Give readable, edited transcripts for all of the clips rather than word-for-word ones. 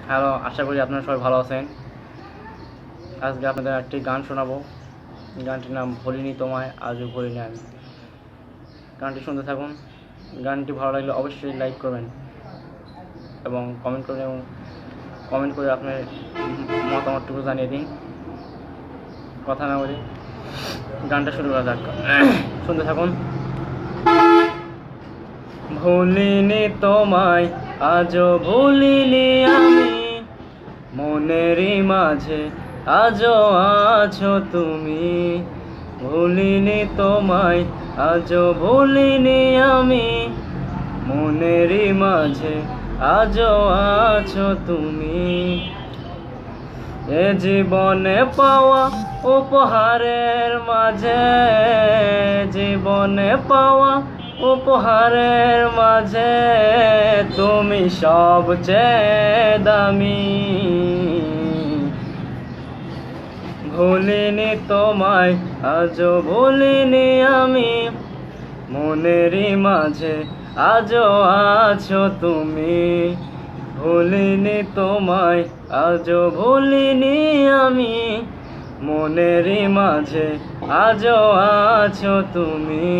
Hello, আশা করি আপনারা সবাই ভালো আছেন। আজকে আপনাদের একটি গান শোনাবো। গানটির নাম ভুলিনি তোমায়, আজও ভুলিনি আমি। গানটি শুনতে থাকুন। গানটি ভালো লাগলে অবশ্যই লাইক করবেন এবং কমেন্ট করে আপনার মতামতটুকু জানিয়ে দিন। কথা না বলি গানটা শুরু করা যাক। শুনতে থাকুন। ভুলিনি তোমায়, আজও ভুলিনি আমি, মনেরই মাঝে আজও আছো তুমি। ভুলিনি তোমায়, আজও ভুলিনি আমি, মনেরই মাঝে আজও আছো তুমি। এ জীবনে পাওয়া উপহারের মাঝে, জীবনে পাওয়া উপহারের মাঝে তুমি সবচেয়ে দামি। ভুলিনি তোমায়, আজও ভুলিনি আমি, মনেরই মাঝে আজও আছো তুমি। ভুলিনি তোমায়, আজও ভুলিনি আমি, মনেরই মাঝে আজও আছো তুমি।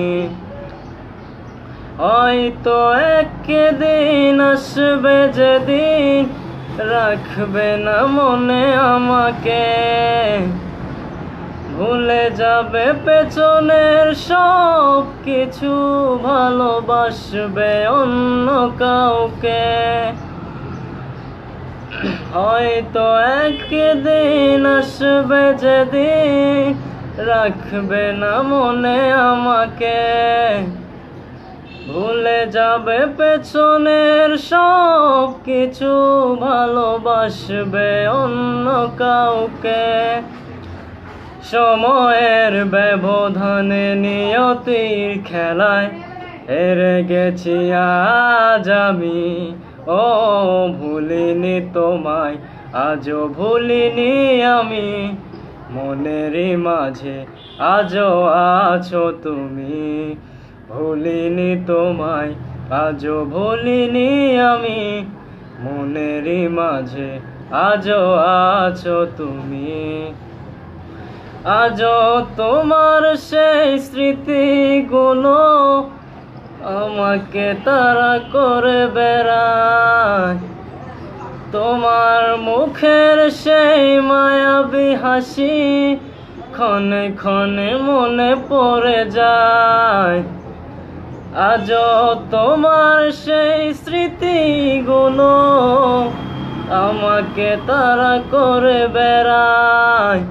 হয়তো একদিন আসবে যেদিন রাখবে না মনে আমাকে, ভুলে যাবে পেছনের সব কিছু, ভালোবাসবে অন্য কাউকে। হয়তো একদিন আসবে যেদিন রাখবে না মনে আমাকে, ভুলে যাবে পেছনের সব কিছু, ভালোবাসবে অন্য কাউকে। সময়ের ব্যবধানে নিয়তির খেলায় হেরে গেছি আজ আমি। ও ভুলিনি তোমায়, আজও ভুলিনি আমি, মনেরই মাঝে আজও আছো তুমি। ভুলিনি তোমায়, আজও ভুলিনি আমি, মনেরই মাঝে আজও আছো তুমি। আজও তোমার সেই স্মৃতিগুলো আমাকে তাড়া করে বেড়ায়, তোমার মুখের সেই মায়াবী হাসি ক্ষণে ক্ষণে মনে পড়ে যায়। আজও তোমার সেই স্মৃতিগুলো আমাকে তাড়া করে বেড়ায়,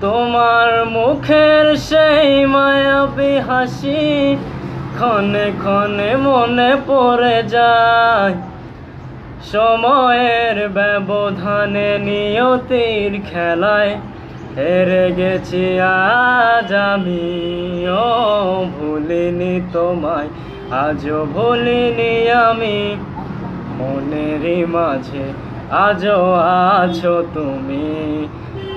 তোমার মুখের সেই মায়াবী হাসি ক্ষণে ক্ষণে মনে পড়ে যায়। সময়ের ব্যবধানে নিয়তির খেলায় হেরে গেছি আজ আমি। ও ভুলিনি তোমায়, আজও ভুলিনি আমি, মনেরই মাঝে আজও আছো তুমি।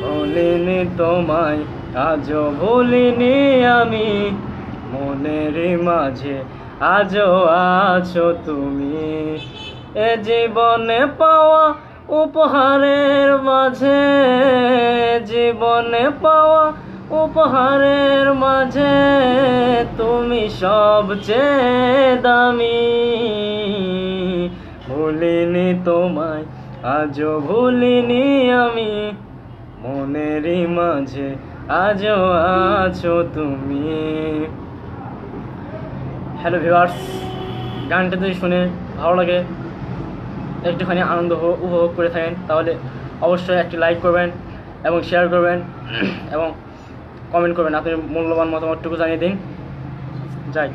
ভুলিনি তোমায়, আজও ভুলিনি আমি, মনেরই মাঝে আজও আছো তুমি। এ জীবনে পাওয়া উপহারের মাঝে, জীবনে পাওয়া উপহারের মাঝে তুমি সবচেয়ে দামি। ভুলিনি তোমায়, আজও ভুলিনি আমি, মনেরই মাঝে আজও আছো তুমি। হ্যালো ভিউয়ার্স, গানটা যদি শুনে ভালো লাগে, একটুখানি আনন্দ উপভোগ করে থাকেন, তাহলে অবশ্যই একটি লাইক করবেন এবং শেয়ার করবেন এবং কমেন্ট করবেন। আপনি মূল্যবান মতামতটুকু জানিয়ে দিন। যাই।